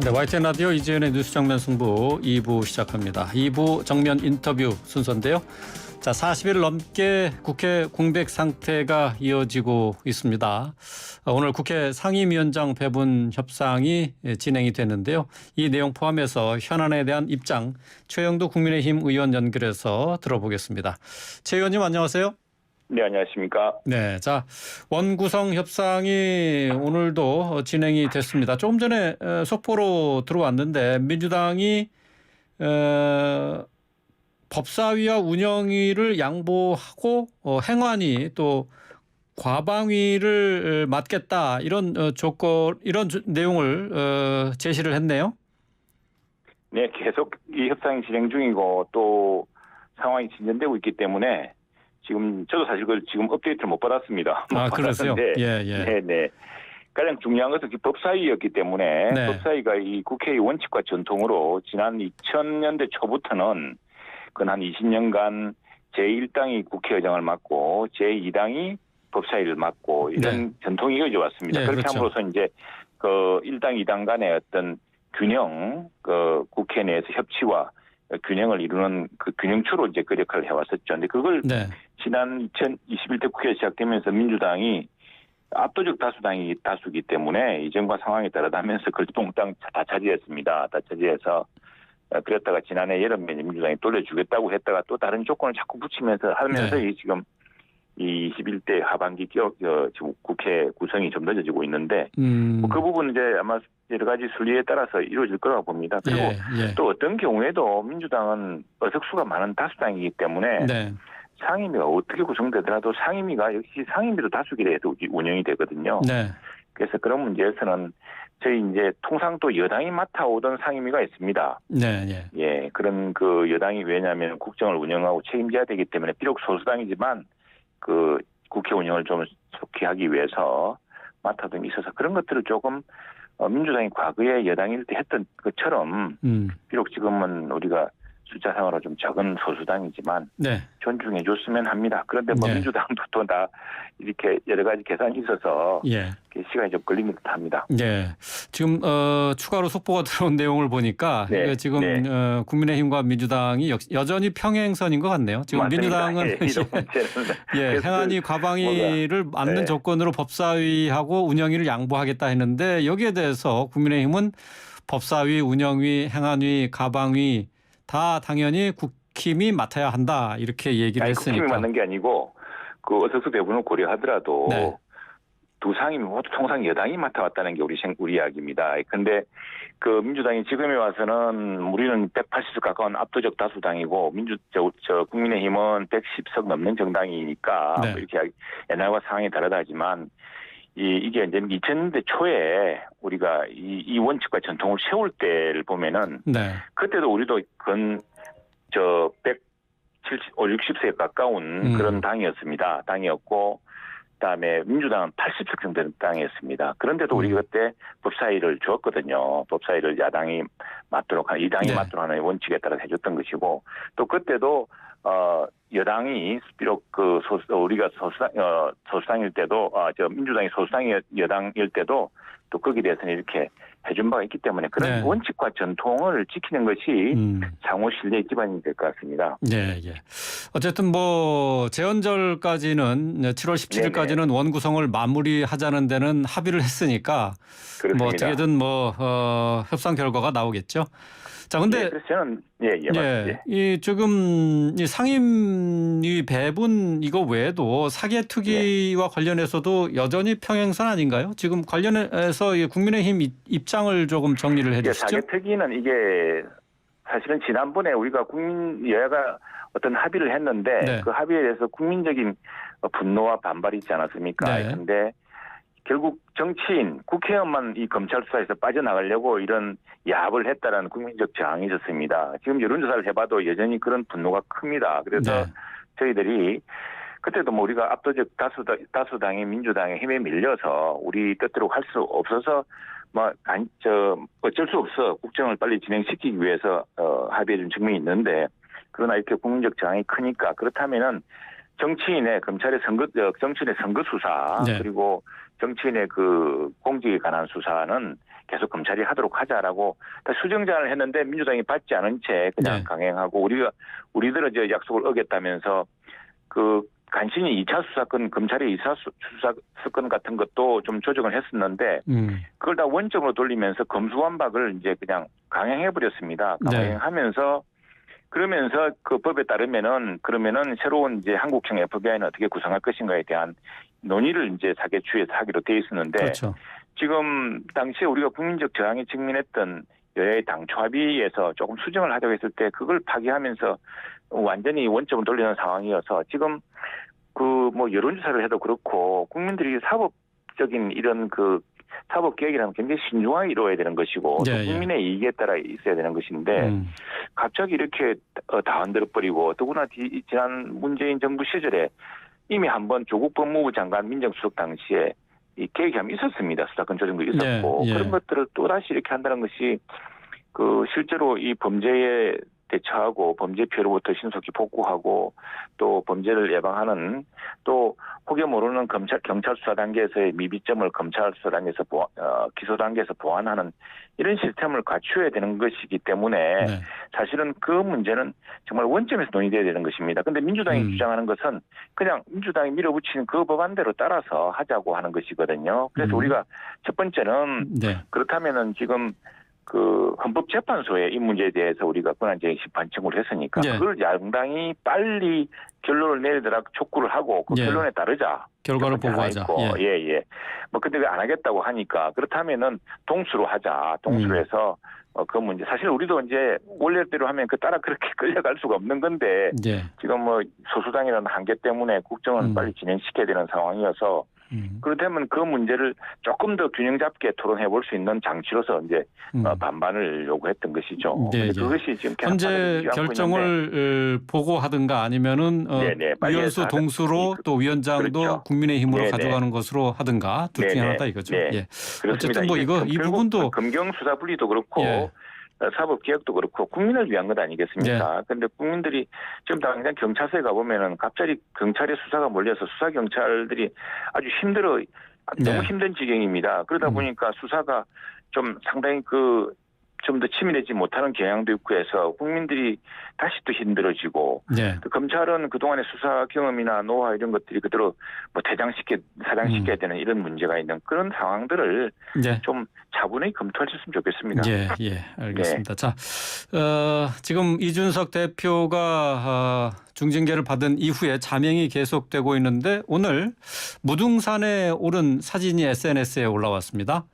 네, YTN 라디오 이재현의 뉴스 정면 승부 2부 시작합니다. 2부 정면 인터뷰 순서인데요. 자, 40일 넘게 국회 공백 상태가 이어지고 있습니다. 오늘 국회 상임위원장 배분 협상이 진행이 됐는데요. 이 내용 포함해서 현안에 대한 입장 최영두 국민의힘 의원 연결해서 들어보겠습니다. 최 의원님 안녕하세요. 네, 안녕하십니까. 네, 자, 원구성 협상이 오늘도 진행이 됐습니다. 조금 전에 속보로 들어왔는데 민주당이 법사위와 운영위를 양보하고 행안위 또 과방위를 맡겠다 이런 내용을 제시를 했네요. 네, 계속 이 협상이 진행 중이고 또 상황이 진전되고 있기 때문에 지금 저도 사실 그걸 지금 업데이트를 못 받았습니다. 아, 그러세요? 예. 네. 가장 중요한 것은 법사위였기 때문에 네. 법사위가 이 국회의 원칙과 전통으로 지난 2000년대 초부터는 그 한 20년간 제1당이 국회의장을 맡고 제2당이 법사위를 맡고 이런 전통이 이어져 왔습니다. 네, 그렇게 그렇죠. 함으로써 이제 그 1당, 2당 간의 어떤 균형, 그 국회 내에서 협치와 균형을 이루는 그 균형추로 이제 그 역할을 해왔었죠. 근데 그걸 네. 지난 2021대 국회 시작되면서 민주당이 압도적 다수기 때문에 이전과 상황에 따라 하면서 그걸 몽땅 다 차지했습니다. 다 차지해서 그랬다가 지난해 여름에 민주당이 돌려주겠다고 했다가 또 다른 조건을 자꾸 붙이면서 하면서 네. 지금 이 21대 하반기 지금 국회 구성이 좀 늦어지고 있는데 그 부분은 이제 아마 여러 가지 순리에 따라서 이루어질 거라고 봅니다. 그리고 예. 또 어떤 경우에도 민주당은 의석수가 많은 다수당이기 때문에 네. 상임위가 어떻게 구성되더라도 상임위가 역시 상임위도 다수결에 해서 운영이 되거든요. 네. 그래서 그런 문제에서는 저희 이제 통상 또 여당이 맡아오던 상임위가 있습니다. 네. 예, 그런 그 여당이 왜냐하면 국정을 운영하고 책임져야 되기 때문에 비록 소수당이지만 그 국회 운영을 좀 속히 하기 위해서 맡아둔 게 있어서 그런 것들을 조금 민주당이 과거에 여당일 때 했던 것처럼 비록 지금은 우리가 숫자상으로 좀 적은 소수당이지만 네. 존중해 줬으면 합니다. 그런데 뭐 네. 민주당도 또 다 이렇게 여러 가지 계산이 있어서 예. 시간이 좀 걸리는 듯합니다. 네. 지금 추가로 속보가 들어온 내용을 보니까 네. 이게 지금 네. 국민의힘과 민주당이 여전히 평행선인 것 같네요. 지금 맞습니다. 민주당은 예, 이런 문제는 행안위 과방위를 맡는 네. 조건으로 법사위하고 운영위를 양보하겠다 했는데 여기에 대해서 국민의힘은 법사위, 운영위, 행안위, 과방위 다 당연히 국힘이 맡아야 한다 이렇게 얘기를 했으니까. 국힘이 맡는 게 아니고 그 의석수 배분을 고려하더라도 네. 두 상임위 모두 통상 여당이 맡아왔다는 게 우리 이야기입니다. 그런데 그 민주당이 지금에 와서는 우리는 180석 가까운 압도적 다수당이고 국민의힘은 110석 넘는 정당이니까 네. 뭐 이렇게 옛날과 상황이 다르다 하지만 이게 이제 2000년대 초에 우리가 이 원칙과 전통을 세울 때를 보면은 네. 그때도 우리도 60세에 가까운 그런 당이었고 그다음에 민주당은 80석 정도 되는 당이었습니다. 그런데도 우리 그때 법사위를 줬거든요. 법사위를 야당이 맡도록 이 당이 네. 맡도록 하는 원칙에 따라 해줬던 것이고 또 그때도 여당이 비록 우리가 소수당일 때도 민주당이 소수당 여당일 때도 또 거기에 대해서는 이렇게 해준 바가 있기 때문에 그런 네. 원칙과 전통을 지키는 것이 상호 신뢰 기반이 될 것 같습니다. 예. 어쨌든 뭐 재헌절까지는 7월 17일까지는 원구성을 마무리하자는 데는 합의를 했으니까 그렇습니다. 뭐 어떻게든 협상 결과가 나오겠죠. 자, 근데 그래서 저는 맞습니다. 이 지금 이 상임위 배분 이거 외에도 사개특위와 관련해서도 여전히 평행선 아닌가요? 지금 관련해서 국민의힘 입장을 조금 정리를 해주시죠. 사개특위는 이게 사실은 지난번에 우리가 여야가 어떤 합의를 했는데 네. 그 합의에 대해서 국민적인 분노와 반발이 있지 않았습니까? 네. 그런데 결국 정치인, 국회의원만 이 검찰 수사에서 빠져나가려고 이런 야합을 했다라는 국민적 저항이 있었습니다. 지금 여론조사를 해봐도 여전히 그런 분노가 큽니다. 그래서 네. 저희들이 그때도 뭐 우리가 압도적 다수당의 민주당의 힘에 밀려서 우리 뜻대로 할 수 없어서 어쩔 수 없어 국정을 빨리 진행시키기 위해서 합의해 준 측면이 있는데 그러나 이렇게 국민적 저항이 크니까 그렇다면은 정치인의 정치인의 선거 수사 네. 그리고 정치인의 그 공직에 관한 수사는 계속 검찰이 하도록 하자라고 수정 제안을 했는데 민주당이 받지 않은 채 그냥 네. 강행하고 우리들은 이제 약속을 어겼다면서 그 간신히 2차 수사권 검찰의 2차 수사권 같은 것도 좀 조정을 했었는데 그걸 다 원점으로 돌리면서 검수완박을 이제 그냥 강행해 버렸습니다. 네. 강행하면서 그러면서 그 법에 따르면은 그러면은 새로운 이제 한국형 FBI는 어떻게 구성할 것인가에 대한 논의를 이제 사개추에서 하기로 돼 있었는데 그렇죠. 지금 당시에 우리가 국민적 저항에 직면했던 여야의 당초 합의에서 조금 수정을 하자고 했을 때 그걸 파기하면서 완전히 원점을 돌리는 상황이어서 지금 그 뭐 여론조사를 해도 그렇고 국민들이 사법적인 이런 그 사법 개혁이라면 굉장히 신중하게 이루어야 되는 것이고 예, 또 국민의 이익에 따라 있어야 되는 것인데 갑자기 이렇게 다 흔들어 버리고 더구나 지난 문재인 정부 시절에 이미 한번 조국 법무부 장관 민정수석 당시에 이 계획이 한번 있었습니다. 수사권 조정도 있었고 예, 예. 그런 것들을 또 다시 이렇게 한다는 것이 그 실제로 이 범죄에 대처하고 범죄 피해로부터 신속히 복구하고 또 범죄를 예방하는 또 혹여 모르는 경찰 수사 단계에서의 미비점을 검찰 수사 단계에서 기소 단계에서 보완하는 이런 시스템을 갖추어야 되는 것이기 때문에 네. 사실은 그 문제는 정말 원점에서 논의돼야 되는 것입니다. 그런데 민주당이 주장하는 것은 그냥 민주당이 밀어붙이는 그 법안대로 따라서 하자고 하는 것이거든요. 그래서 우리가 첫 번째는 네. 그렇다면은 지금 그 헌법재판소에 이 문제에 대해서 우리가 권한쟁의 심판 청구를 했으니까 네. 그걸 양당이 빨리 결론을 내리더라 촉구를 하고 그 예. 결론에 따르자. 결과를 보고하자. 예. 뭐 근데 왜 안 하겠다고 하니까 그렇다면은 동수로 하자. 동수로 해서 그 문제 사실 우리도 이제 원래대로 하면 그 따라 그렇게 끌려갈 수가 없는 건데 예. 지금 뭐 소수당이라는 한계 때문에 국정은 빨리 진행시켜야 되는 상황이어서 그렇다면 그 문제를 조금 더 균형 잡게 토론해 볼 수 있는 장치로서 이제 반반을 요구했던 것이죠. 네, 그것이 지금 현재 결정을 보고하든가 아니면은 빨리 위원수 해서 동수로 또 위원장도 그렇죠. 국민의힘으로 가져가는 것으로 하든가 둘 중에 하나다 이거죠. 네. 예. 그렇습니다. 어쨌든 뭐 이 부분도 검경 수사 분리도 그렇고 예. 사법 개혁도 그렇고 국민을 위한 것 아니겠습니까? 그런데 국민들이 지금 당장 경찰서에 가보면은 갑자기 경찰의 수사가 몰려서 수사 경찰들이 아주 너무 힘든 지경입니다. 그러다 보니까 수사가 좀 상당히 좀 더 치밀해지지 못하는 경향도 있고 해서 국민들이 다시 또 힘들어지고 또 검찰은 그동안의 수사 경험이나 노하 이런 것들이 그대로 뭐 사장시켜야 되는 이런 문제가 있는 그런 상황들을 좀 차분히 검토하셨으면 좋겠습니다. 예, 알겠습니다. 자, 지금 이준석 대표가 중징계를 받은 이후에 자명이 계속되고 있는데 오늘 무등산에 오른 사진이 SNS에 올라왔습니다.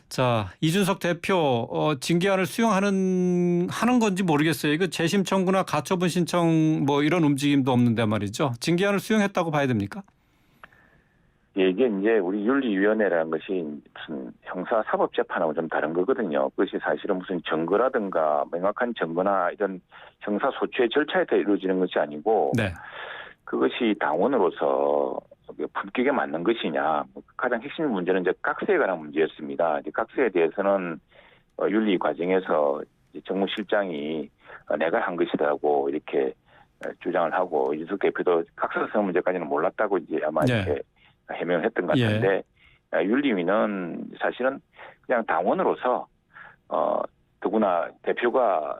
자, 이준석 대표 징계안을 수용하는 건지 모르겠어요. 이거 재심 청구나 가처분 신청 뭐 이런 움직임도 없는데 말이죠. 징계안을 수용했다고 봐야 됩니까? 예, 이게 이제 우리 윤리위원회라는 것이 무슨 형사 사법 재판하고 좀 다른 거거든요. 그것이 사실은 무슨 증거라든가 명확한 증거나 이런 형사 소추의 절차에 따라 이루어지는 것이 아니고 그것이 당원으로서 품격에 맞는 것이냐. 가장 핵심 문제는 이제 각서에 관한 문제였습니다. 이제 각서에 대해서는 윤리 과정에서 정무실장이 내가 한 것이라고 이렇게 주장을 하고 이준석 대표도 각서성 문제까지는 몰랐다고 이제 아마 이렇게 해명을 했던 것 같은데 윤리위는 사실은 그냥 당원으로서 더구나 대표가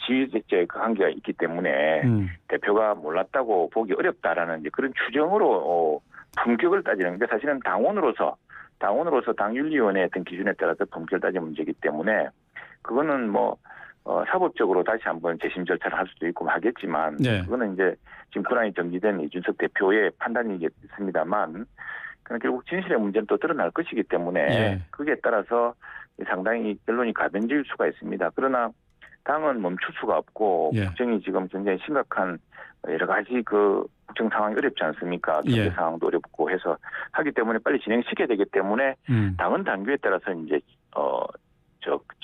지휘제 그 한계가 있기 때문에 대표가 몰랐다고 보기 어렵다라는 이제 그런 추정으로 품격을 따지는 게 사실은 당원으로서 당윤리위원회 어떤 기준에 따라서 품격을 따지는 문제이기 때문에 그거는 뭐 사법적으로 다시 한번 재심 절차를 할 수도 있고 하겠지만 그거는 이제 지금 권한이 정지된 이준석 대표의 판단이겠습니다만 결국 진실의 문제는 또 드러날 것이기 때문에 그게 따라서 상당히 결론이 가변질 수가 있습니다. 그러나 당은 멈출 수가 없고 국정이 지금 굉장히 심각한 여러 가지 국정 상황이 어렵지 않습니까? 경제 상황도 어렵고 해서 하기 때문에 빨리 진행시켜야 되기 때문에 당은 당규에 따라서 이제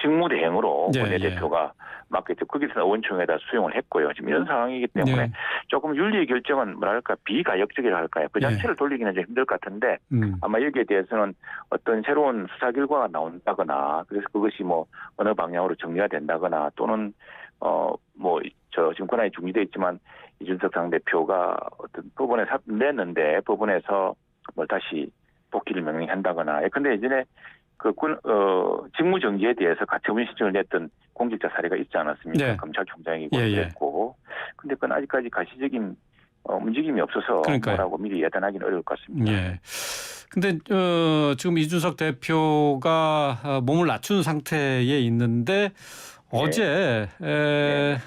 직무대행으로 원내대표가 맡겠죠. 거기서 원총에다 수용을 했고요. 지금 이런 상황이기 때문에 조금 윤리의 결정은 뭐랄까 비가역적이라 할까요? 그 자체를 돌리기는 좀 힘들 것 같은데 아마 여기에 대해서는 어떤 새로운 수사 결과가 나온다거나 그래서 그것이 뭐 어느 방향으로 정리가 된다거나 또는 지금 권한이 중지돼 있지만 이준석 당대표가 어떤 법원에 냈는데 법원에서 뭘 다시 복귀를 명령한다거나. 근데 예전에 직무 정지에 대해서 가처분 신청을 냈던 공직자 사례가 있지 않았습니까? 네. 검찰총장이 예, 예. 그랬고, 근데 그건 아직까지 가시적인 움직임이 없어서 그러니까요. 뭐라고 미리 예단하기는 어려울 것 같습니다. 예. 근데 지금 이준석 대표가 몸을 낮춘 상태에 있는데 어제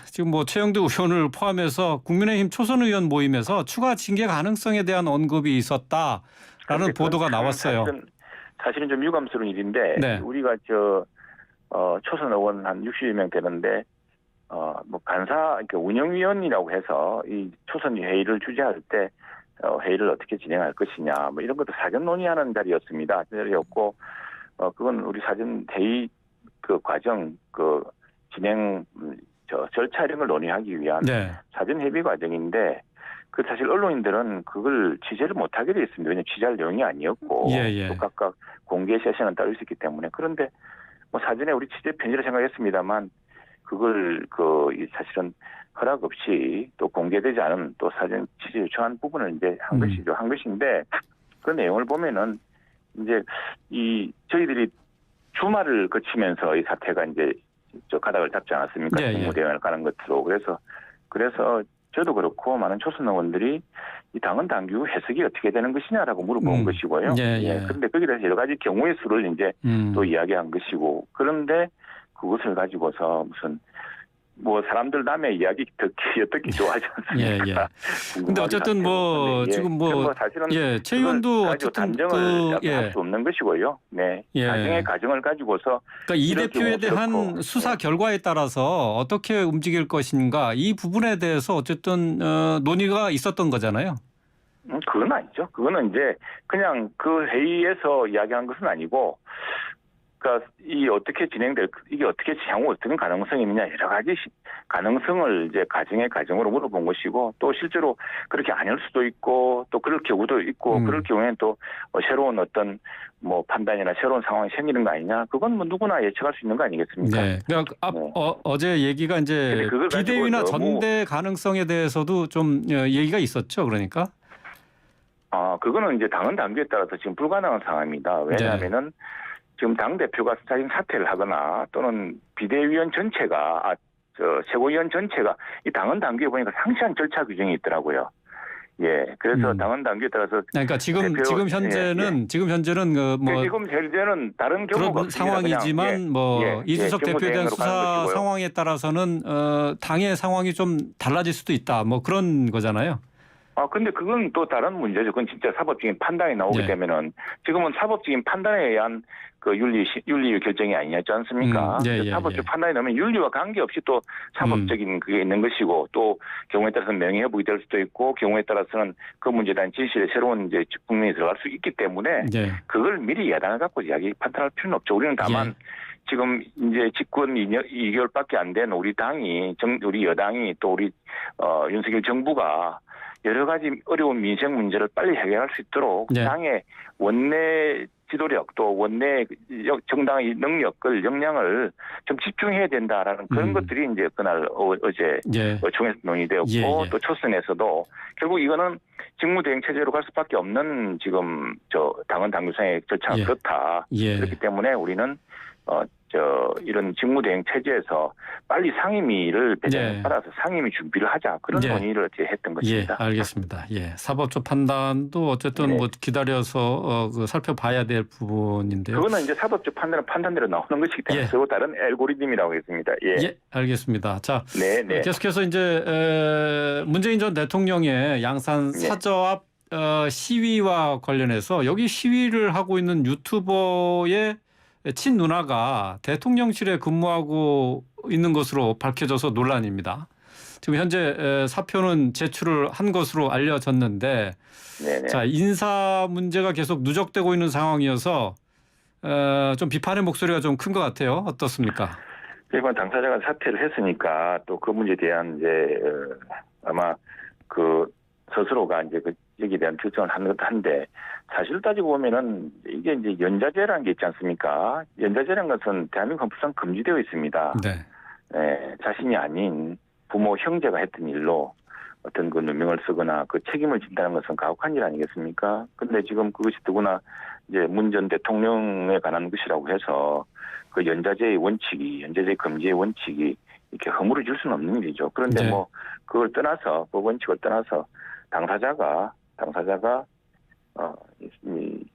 지금 뭐 최영두 의원을 포함해서 국민의힘 초선 의원 모임에서 추가 징계 가능성에 대한 언급이 있었다라는 보도가 나왔어요. 사실은 좀 유감스러운 일인데 네. 우리가 초선 의원 한 60여 명 되는데 뭐 그러니까 운영위원이라고 해서 이 초선 회의를 주재할 때 회의를 어떻게 진행할 것이냐 뭐 이런 것도 사전 논의하는 자리였습니다. 자리였고 그건 우리 사전 회의 그 과정 진행 절차 이런 걸 논의하기 위한 네. 사전 협의 과정인데 그 사실 언론인들은 그걸 취재를 못하게 돼 있습니다. 왜냐하면 취재할 내용이 아니었고 예. 또 각각 공개 세션은 따로 있었기 때문에 그런데 뭐 사전에 우리 취재 편지를 생각했습니다만 그걸 사실은 허락 없이 또 공개되지 않은 또 사전 취재 요청한 부분을 이제 한 것인데 그 내용을 보면은 이제 저희들이 주말을 거치면서 이 사태가 이제 가닥을 잡지 않았습니까? 예. 직무대행을 가는 것으로 그래서 저도 그렇고 많은 초선 의원들이 이 당헌 당규 해석이 어떻게 되는 것이냐라고 물어본 것이고요. 예. 그런데 거기에 대해서 여러 가지 경우의 수를 이제 또 이야기한 것이고 그런데 그것을 가지고서 무슨 뭐 사람들 남의 이야기 듣기 어떻게 좋아하지 않습니까? 근데 어쨌든 지금 사실은 최 의원도 어쨌든 단정을 할 수 없는 것이고요. 네. 가정의 가정을 가지고서 그러니까 이 대표에 대한 수사 결과에 따라서 어떻게 움직일 것인가 이 부분에 대해서 어쨌든 논의가 있었던 거잖아요. 그건 아니죠. 그거는 이제 그냥 그 회의에서 이야기한 것은 아니고 그러니까 이게 어떻게 향후 어떤 가능성이 있느냐 여러 가지 가능성을 이제 가정으로 물어본 것이고 또 실제로 그렇게 아닐 수도 있고 또 그럴 경우도 있고 그럴 경우에는 또 새로운 어떤 뭐 판단이나 새로운 상황이 생기는 거 아니냐 그건 뭐 누구나 예측할 수 있는 거 아니겠습니까? 네. 그러니까 어제 얘기가 이제 비대위나 전대 가능성에 대해서도 좀 얘기가 있었죠. 그러니까. 그거는 이제 당헌 당규에 따라서 지금 불가능한 상황입니다. 왜냐하면은 지금 당대표가 사퇴를 하거나 또는 비대위원 전체가, 최고위원 전체가 이 당헌 당규에 보니까 상세한 절차 규정이 있더라고요. 예. 그래서 당헌 당규에 따라서. 그러니까 지금 현재는 지금 현재는 다른 경우가 그런 상황이지만 이준석 대표에 대한 수사 상황에 따라서는 당의 상황이 좀 달라질 수도 있다. 뭐 그런 거잖아요. 근데 그건 또 다른 문제죠. 그건 진짜 사법적인 판단이 나오게 되면은 지금은 사법적인 판단에 의한 그 윤리 결정이 아니었지 않습니까? 사법적 판단이 나오면 윤리와 관계없이 또 사법적인 그게 있는 것이고 또 경우에 따라서는 명예회복이 될 수도 있고 경우에 따라서는 그 문제에 대한 진실의 새로운 이제 국면이 들어갈 수 있기 때문에 그걸 미리 예단을 갖고 판단할 필요는 없죠. 우리는 다만 지금 이제 집권 2개월밖에 안 된 우리 당이 우리 여당이 또 우리 윤석열 정부가 여러 가지 어려운 민생 문제를 빨리 해결할 수 있도록 당의 원내 지도력 또 원내 정당의 능력을 역량을 좀 집중해야 된다라는 그런 것들이 이제 그날 어제 총회에서 논의되었고 또 초선에서도 결국 이거는 직무대행 체제로 갈 수밖에 없는 지금 당헌 당규상의 절차가 그렇다. 그렇기 때문에 우리는 이런 직무대행 체제에서 빨리 상임위를 받아서 상임위 준비를 하자 그런 논의를 했던 것입니다. 알겠습니다. 사법적 판단도 어쨌든 뭐 기다려서 살펴봐야 될 부분인데요. 그거는 이제 사법적 판단대로 나오는 것이기 때문에 서로 다른 알고리즘이라고 했습니다. 알겠습니다. 자, 계속해서 이제 문재인 전 대통령의 양산 사저 앞 시위와 관련해서 여기 시위를 하고 있는 유튜버의 친누나가 대통령실에 근무하고 있는 것으로 밝혀져서 논란입니다. 지금 현재 사표는 제출을 한 것으로 알려졌는데 자, 인사 문제가 계속 누적되고 있는 상황이어서 좀 비판의 목소리가 좀 큰 것 같아요. 어떻습니까? 일반 당사자가 사퇴를 했으니까 또 그 문제에 대한 이제 아마 그 스스로가 이제 여기에 대한 결정을 하는 것도 한데 사실 따지고 보면은 이게 이제 연좌제라는 게 있지 않습니까? 연좌제라는 것은 대한민국 헌법상 금지되어 있습니다. 자신이 아닌 부모 형제가 했던 일로 어떤 그 누명을 쓰거나 그 책임을 진다는 것은 가혹한 일 아니겠습니까? 근데 지금 그것이 더구나 이제 문 전 대통령에 관한 것이라고 해서 그 연좌제의 연좌제 금지의 원칙이 이렇게 허물어질 수는 없는 일이죠. 그런데 네. 뭐 그걸 떠나서 그 원칙을 떠나서 당사자가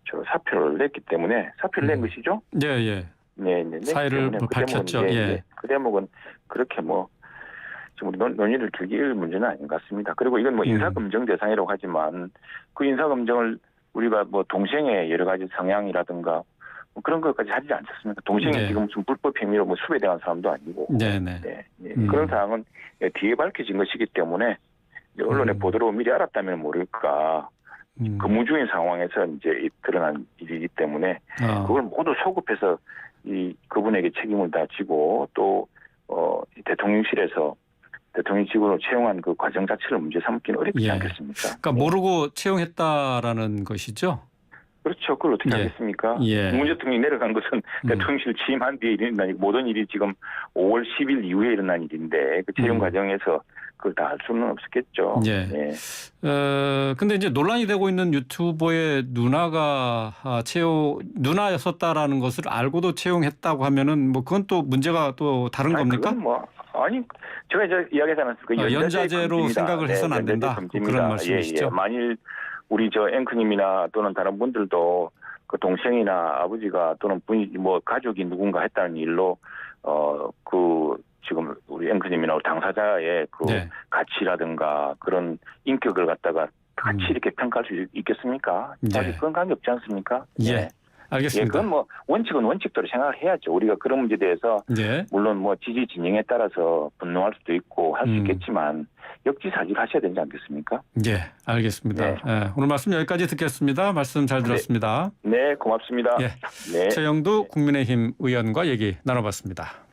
저 사표를 냈기 때문에 사표를 낸 것이죠. 예, 예. 네, 냈기 사의를 때문에 뭐 그 대목은 밝혔죠. 예. 그 대목은 그렇게 뭐 지금 논의를 즐길 문제는 아닌 것 같습니다. 그리고 이건 뭐 인사검증 대상이라고 하지만 그 인사검증을 우리가 뭐 동생의 여러 가지 성향이라든가 뭐 그런 것까지 하지 않습니까? 동생이 네. 지금 무슨 불법 행위로 뭐 수배당한 사람도 아니고. 네네. 네, 그런 사항은 뒤에 밝혀진 것이기 때문에 이제 언론의 보도로 미리 알았다면 모를까. 근무중인 상황에서 이제 드러난 일이기 때문에 그걸 모두 소급해서 그분에게 책임을 다 지고 또 대통령실에서 대통령 직원으로 채용한 그 과정 자체를 문제 삼기는 어렵지 예. 않겠습니까? 그러니까 모르고 채용했다라는 것이죠. 그렇죠. 그걸 어떻게 예. 하겠습니까? 예. 문 대통령이 내려간 것은 대통령실 취임한 뒤에 일어난 일이 모든 일이 지금 5월 10일 이후에 일어난 일인데 그 채용 과정에서 그걸 다 할 수는 없었겠죠. 예. 예. 근데 이제 논란이 되고 있는 유튜버의 누나가 누나였었다라는 것을 알고도 채용했다고 하면은 뭐 그건 또 문제가 또 다른 겁니까? 그건 뭐 제가 이제 이야기하지 않았습니까? 연좌제로 생각을 해서는 안 된다. 그런 말씀이시죠? 예. 만일 우리 저 앵커님이나 또는 다른 분들도 그 동생이나 아버지가 또는 분이 뭐 가족이 누군가 했다는 일로 그 지금 우리 앵커님이나 당사자의 그 네. 가치라든가 그런 인격을 갖다가 같이 이렇게 평가할 수 있겠습니까? 네. 그건 관계 없지 않습니까? 예. 알겠습니다. 예, 그건 뭐 원칙은 원칙대로 생각을 해야죠. 우리가 그런 문제에 대해서 예. 물론 뭐 지지 진영에 따라서 분노할 수도 있고 할 수 있겠지만 역지사지를 하셔야 되지 않겠습니까? 예, 알겠습니다. 네. 예, 오늘 말씀 여기까지 듣겠습니다. 말씀 잘 들었습니다. 네, 고맙습니다. 예. 네. 최영두 국민의힘 의원과 얘기 나눠봤습니다.